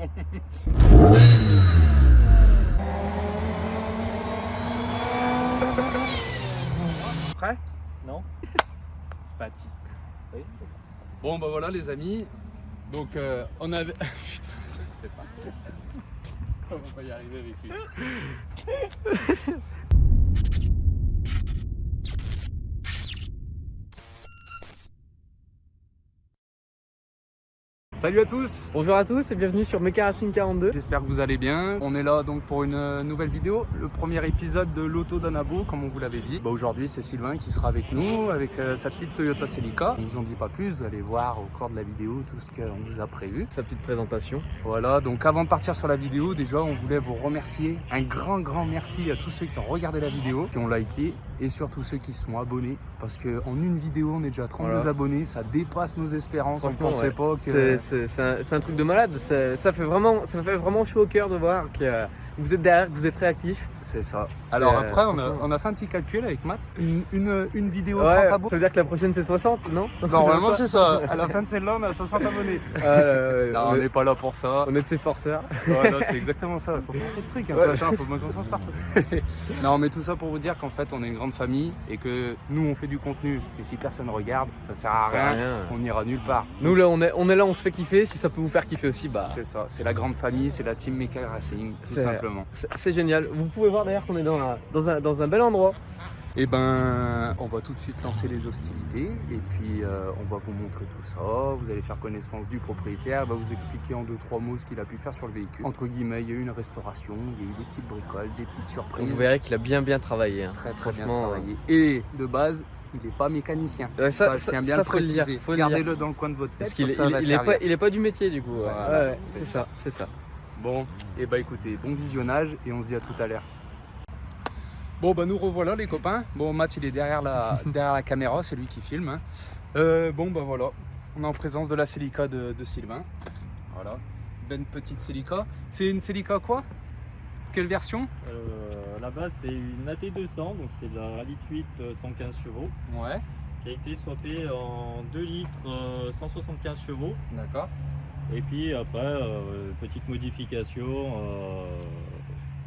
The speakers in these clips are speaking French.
son. Prêt? Non. C'est parti. Oui. Bon bah voilà les amis, donc on avait... Putain, c'est parti. On va pas y arriver avec lui. Salut à tous. Bonjour à tous et bienvenue sur Mecha Racing 42. J'espère que vous allez bien. On est là donc pour une nouvelle vidéo, le premier épisode de l'auto d'Anabo comme on vous l'avait dit. Bah, aujourd'hui c'est Sylvain qui sera avec nous avec sa petite Toyota Celica. On vous en dit pas plus, vous allez voir au cours de la vidéo tout ce qu'on vous a prévu. Sa petite présentation. Voilà, donc avant de partir sur la vidéo, déjà on voulait vous remercier. Un grand merci à tous ceux qui ont regardé la vidéo, qui ont liké et surtout ceux qui se sont abonnés. Parce qu'en une vidéo on est déjà à 32 abonnés, ça dépasse nos espérances. On ne pensait pas que... C'est un truc de malade, ça fait vraiment chaud au cœur de voir que vous êtes derrière, que vous êtes réactifs. C'est ça. Alors après, on a fait un petit calcul avec Matt. Une vidéo 30 Ouais, abonnés. ça veut dire que la prochaine c'est 60, non? Normalement c'est ça. À la fin de celle-là, on a 60 abonnés. Non, on n'est pas là pour ça. On est de ces forceurs. Voilà, c'est exactement ça. Il faut forcer le truc. Ouais. Attends, faut bien qu'on s'en sorte. Non, mais tout ça pour vous dire qu'en fait, on est une grande famille et que nous, on fait du contenu. Et si personne regarde, ça sert à rien. On n'ira nulle part. Nous là, on est là, on se fait kiffer. Si ça peut vous faire kiffer aussi, bah. C'est ça. C'est la grande famille, c'est la team Mecha Racing, tout simplement. C'est génial. Vous pouvez voir d'ailleurs qu'on est dans un bel endroit. Et ben, on va tout de suite lancer les hostilités et puis on va vous montrer tout ça. Vous allez faire connaissance du propriétaire, il va vous expliquer en 2-3 mots ce qu'il a pu faire sur le véhicule. Entre guillemets, il y a eu une restauration, il y a eu des petites bricoles, des petites surprises. Vous verrez qu'il a bien travaillé. Hein. Très bien travaillé. Et de base, il n'est pas mécanicien. Ça, je tiens bien à le préciser. Gardez-le dans le coin de votre tête. Parce qu'il est pas du métier du coup. Voilà, ouais, c'est ça. Bon, et bah écoutez, bon visionnage et on se dit à tout à l'heure. Bon bah nous revoilà les copains. Bon, Matt il est derrière la caméra, c'est lui qui filme. Hein. Bon bah voilà, on est en présence de la Celica de Sylvain. Voilà, belle petite Celica. C'est une Celica quoi? Quelle version? À la base c'est une AT200, donc c'est de la Rallye 8 115 chevaux. Ouais. Qui a été swappée en 2 litres 175 chevaux. D'accord. Et puis après, petite modification,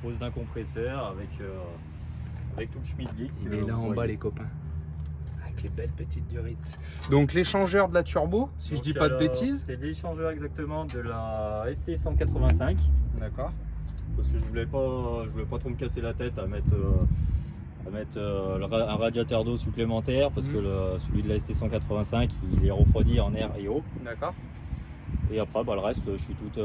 pose d'un compresseur avec tout le Schmidtlich. Il est là en bas les copains. Avec les belles petites durites. Donc l'échangeur de la turbo, si je dis pas de bêtises. C'est l'échangeur exactement de la ST 185. D'accord. Parce que je voulais pas trop me casser la tête à mettre un radiateur d'eau supplémentaire parce que celui de la ST 185 il est refroidi en air et eau. D'accord. Et après le reste je suis toute...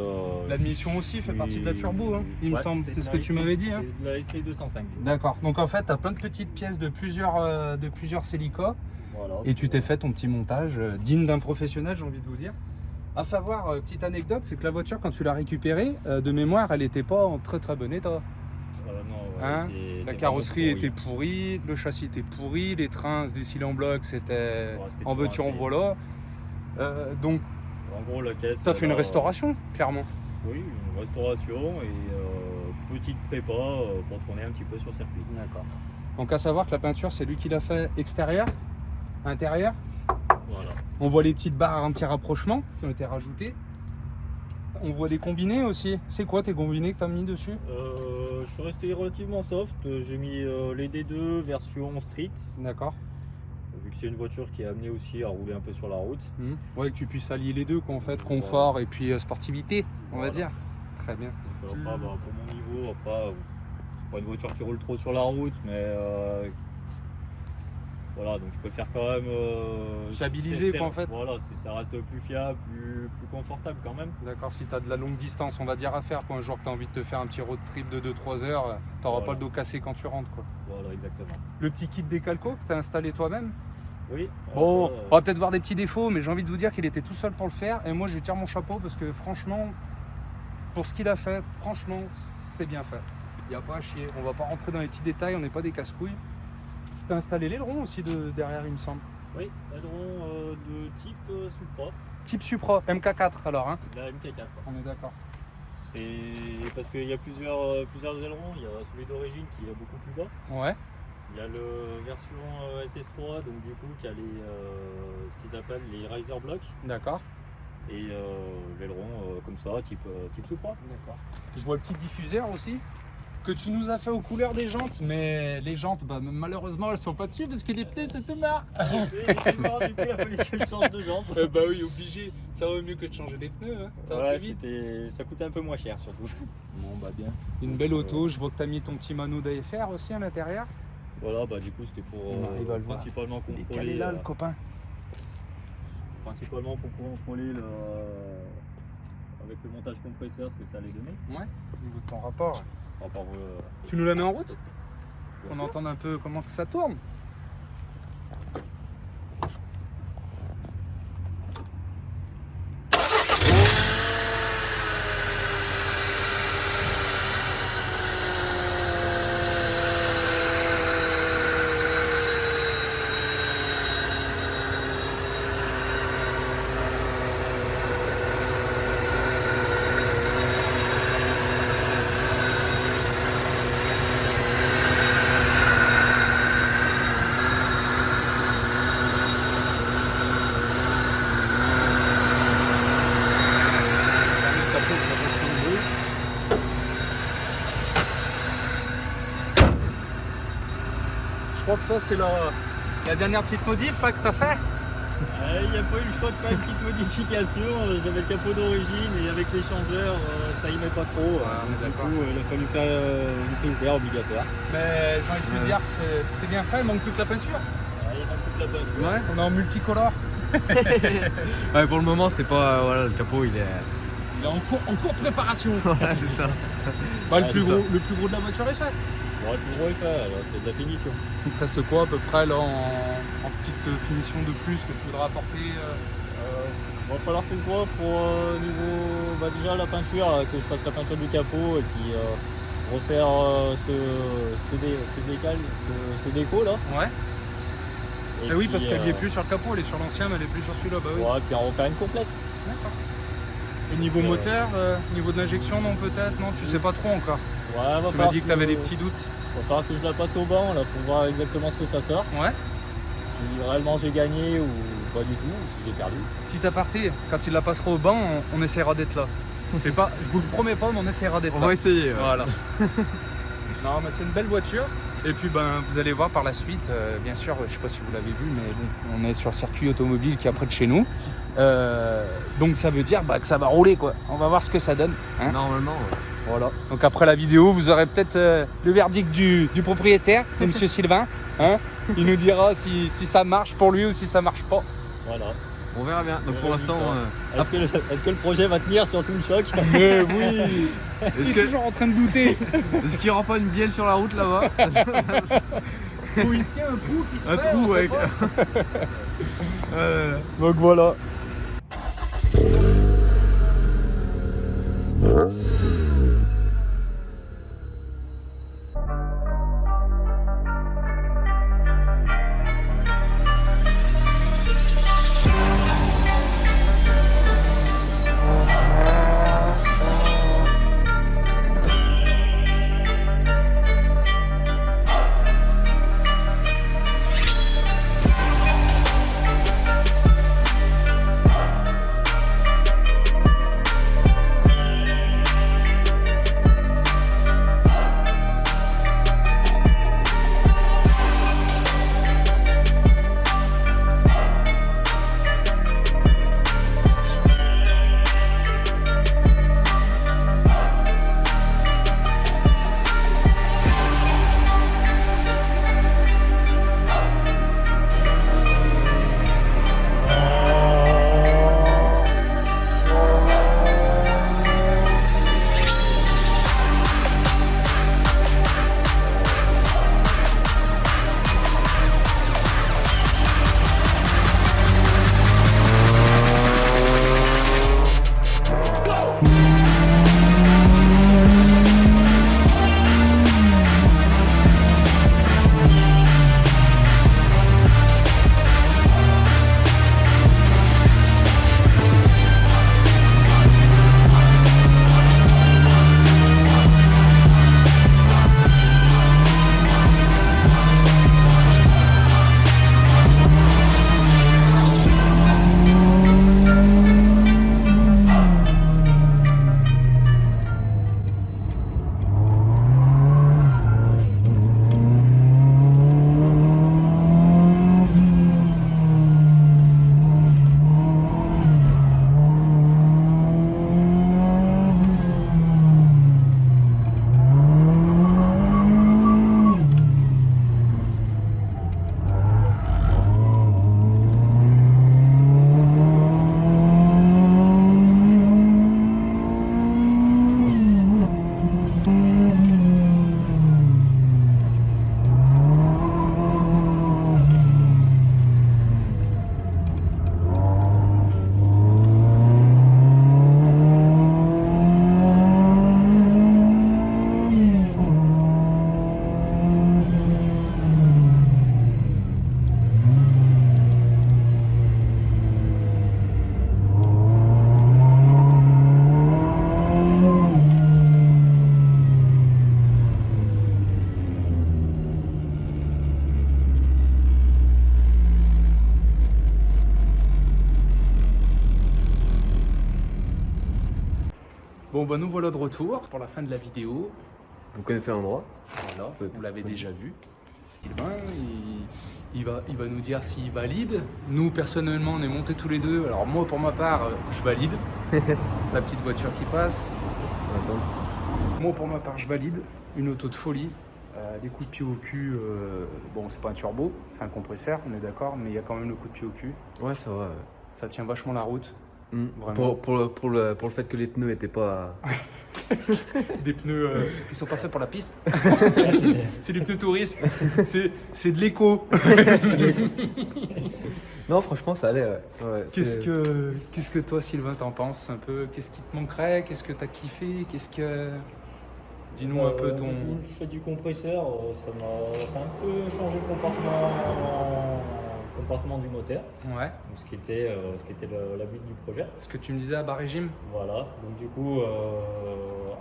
L'admission aussi fait partie de la turbo, hein, il me semble, c'est ce que tu m'avais dit. Hein. C'est de la ST 205. D'accord, donc en fait tu as plein de petites pièces de plusieurs Celica. Voilà, et tu t'es fait ton petit montage digne d'un professionnel, j'ai envie de vous dire. À savoir, petite anecdote, c'est que la voiture quand tu l'as récupérée, de mémoire elle n'était pas en très bon état. Non, hein, la carrosserie était pourrie, le châssis était pourri, les trains, les cylindres en bloc c'était en veux-tu en voilà. Donc en gros la caisse... Tu as fait une restauration, clairement. Oui, une restauration et petite prépa pour tourner un petit peu sur circuit. D'accord. Donc à savoir que la peinture c'est lui qui l'a fait extérieur, intérieur. Voilà. On voit les petites barres anti-rapprochement qui ont été rajoutées. On voit des combinés aussi. C'est quoi tes combinés que tu as mis dessus? Je suis resté relativement soft. J'ai mis les D2 version street. D'accord. Vu que c'est une voiture qui est amenée aussi à rouler un peu sur la route. Ouais, que tu puisses allier les deux, quoi, en fait, confort et puis sportivité, on va dire. Très bien. Donc, après, pour mon niveau, après, c'est pas une voiture qui roule trop sur la route, mais voilà, donc je préfère quand même fiabiliser, quoi, en fait. Voilà, ça reste plus fiable, plus confortable quand même. D'accord, si tu as de la longue distance, on va dire, à faire, quoi, un jour que tu as envie de te faire un petit road trip de 2-3 heures, tu n'auras pas le dos cassé quand tu rentres, quoi. Voilà, exactement. Le petit kit décalco que tu as installé toi-même? Oui. Bon, on va peut-être voir des petits défauts, mais j'ai envie de vous dire qu'il était tout seul pour le faire. Et moi, je lui tire mon chapeau parce que franchement, pour ce qu'il a fait, franchement, c'est bien fait. Il n'y a pas à chier. On va pas rentrer dans les petits détails, on n'est pas des casse-couilles. Tu as installé l'aileron aussi derrière, il me semble. Oui, aileron de type Supra. Type Supra, MK4 alors, hein? La MK4. On est d'accord. C'est parce qu'il y a plusieurs ailerons. Il y a celui d'origine qui est beaucoup plus bas. Ouais. Il y a le version SS3, donc du coup qui a ce qu'ils appellent les riser blocks. D'accord. et l'aileron comme ça, type Supra. D'accord. Je vois le petit diffuseur aussi que tu nous as fait aux couleurs des jantes, mais les jantes, bah, malheureusement, elles sont pas dessus parce que les pneus c'est tout marre. Et effectivement, du coup, il a fallu qu'elle change de jambe. Bah oui, obligé. Ça vaut mieux que de changer les pneus. Hein. Ça va Ouais, plus vite. ça coûtait un peu moins cher surtout. Bon bah bien. Une belle auto. Je vois que tu as mis ton petit mano d'AFR aussi à l'intérieur. Voilà, bah du coup c'était pour On arrive à le voir. principalement Il est contrôler. calé là, le copain. Principalement pour contrôler avec le montage compresseur ce que ça allait donner. Ouais. Au niveau de ton rapport. Par rapport, Tu nous la mets en route? bien Qu'on sûr. entende un peu comment que ça tourne. Je crois que ça c'est la dernière petite modif là, que tu as fait. Il n'y a pas eu le choix de faire une petite modification. J'avais le capot d'origine et avec l'échangeur, ça y met pas trop. Ouais, on est Du d'accord. coup, il a fallu faire une prise d'air obligatoire. Mais j'ai envie de te dire, c'est bien fait, il manque plus que la peinture. Il manque toute la peinture. Ouais, on est en multicolore. Ouais, pour le moment, c'est pas. Voilà, le capot il est. Il est en cours de préparation. Voilà, c'est ça. Bah, le, Ouais, plus c'est gros, le plus gros de la voiture est fait. Bon, le plus gros est fait, alors c'est de la finition. Il te reste quoi à peu près là en petite finition de plus que tu voudras apporter Il va falloir que je vois pour niveau déjà la peinture, que je fasse la peinture du capot et puis refaire ce déco là. Ouais. Et Oui, puis, parce qu'elle n'y est plus sur le capot, elle est sur l'ancien, mais elle est plus sur celui-là. Bah oui. Ouais, puis en refaire une complète. D'accord. Et niveau moteur, niveau de l'injection, non peut-être, non, tu sais pas trop encore. Ouais, va Tu m'as falloir dit que tu avais des petits doutes. Va falloir que je la passe au banc là pour voir exactement ce que ça sort. Ouais. Si réellement j'ai gagné ou pas du tout, ou si j'ai perdu. Petit aparté, quand il la passera au banc, on essaiera d'être là. C'est pas, je vous le promets pas, mais on essaiera d'être On là. va essayer. Voilà. Non, mais c'est une belle voiture. Et puis ben, vous allez voir par la suite, bien sûr, je sais pas si vous l'avez vu, mais bon, on est sur le circuit automobile qui est près de chez nous. Donc ça veut dire que ça va rouler quoi. On va voir ce que ça donne. Hein. Normalement, ouais. Voilà. Donc après la vidéo, vous aurez peut-être le verdict du propriétaire, de Monsieur Sylvain. Hein. Il nous dira si ça marche pour lui ou si ça marche pas. Voilà. On verra bien. Donc pour l'instant, Est-ce que le projet va tenir sur tout le choc? Mais oui. est-ce Il est que- toujours en train de douter. est-ce qu'il n'y aura pas une bielle sur la route là-bas? Ou ici un trou qui se Un fait, trou, on sait ouais. pas. Donc voilà. Bon bah nous voilà de retour pour la fin de la vidéo. Vous connaissez l'endroit? Voilà, vous l'avez déjà vu. Sylvain, il va nous dire s'il valide. Nous personnellement on est montés tous les deux. Alors moi pour ma part je valide. La petite voiture qui passe. Attends. Moi pour ma part je valide. Une auto de folie. Des coups de pied au cul. Bon c'est pas un turbo, c'est un compresseur, on est d'accord, mais il y a quand même le coup de pied au cul. Ouais, ça va. Ça tient vachement la route. Vraiment. Pour le fait que les pneus étaient pas. Des pneus qui sont pas faits pour la piste. C'est des pneus touristes. C'est de l'éco. Non, franchement, ça allait. Ouais, Qu'est-ce que toi, Sylvain, t'en penses un peu? Qu'est-ce qui te manquerait? Qu'est-ce que t'as kiffé? Dis-nous un peu ton. Le fait du compresseur, ça a un peu changé le comportement du moteur. Ouais. Donc, ce qui était la but du projet. Ce que tu me disais à bas régime. Voilà. Donc du coup,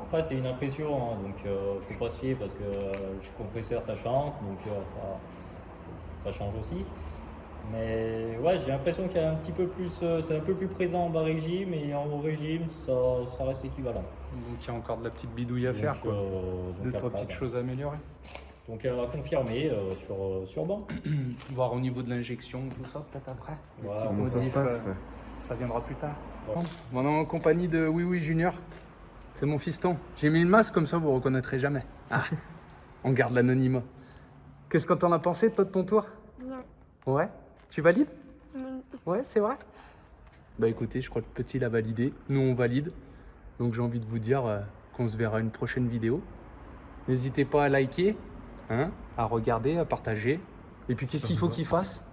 après c'est une impression, hein, donc faut pas se fier parce que le compresseur ça chante, donc ça change aussi. Mais ouais, j'ai l'impression qu'il y a un petit peu plus, c'est un peu plus présent en bas régime et en haut régime, ça reste équivalent. Donc il y a encore de la petite bidouille à Donc, faire, quoi. Deux, trois après, petites choses à améliorer. Donc à confirmer sur banc. Voir au niveau de l'injection, tout ça, peut-être après. Les Ouais, petites Comment ça se modifs, passe? ça viendra plus tard. Ouais. On est en compagnie de Oui Oui Junior. C'est mon fiston. J'ai mis une masque comme ça, vous reconnaîtrez jamais. Ah, on garde l'anonymat. Qu'est-ce que t'en as pensé, toi, de ton tour? Bien. Ouais. Tu valides? Oui. Ouais, c'est vrai. Bah écoutez, je crois que le petit l'a validé. Nous, on valide. Donc j'ai envie de vous dire qu'on se verra une prochaine vidéo. N'hésitez pas à liker, hein, à regarder, à partager. Et puis qu'est-ce qu'il faut qu'il fasse?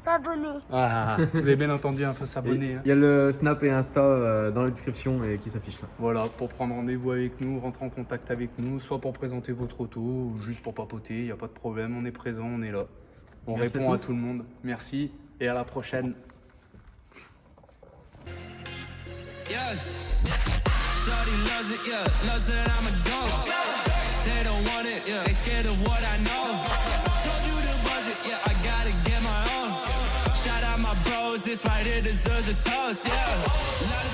S'abonner. Ah, vous avez bien entendu, il faut s'abonner. Hein. Il y a le Snap et Insta dans la description et qui s'affiche là. Voilà, pour prendre rendez-vous avec nous, rentrer en contact avec nous, soit pour présenter votre auto, ou juste pour papoter, il n'y a pas de problème, on est présent, on est là. On Merci répond à à tous. tout le monde. Merci et à la prochaine. Yeah. Shawty loves it, yeah. Loves that I'm a goat. They don't want it, yeah. They scared of what I know. Told you the budget, yeah. I gotta get my own. Shout out my bros, this right here deserves a toast, yeah.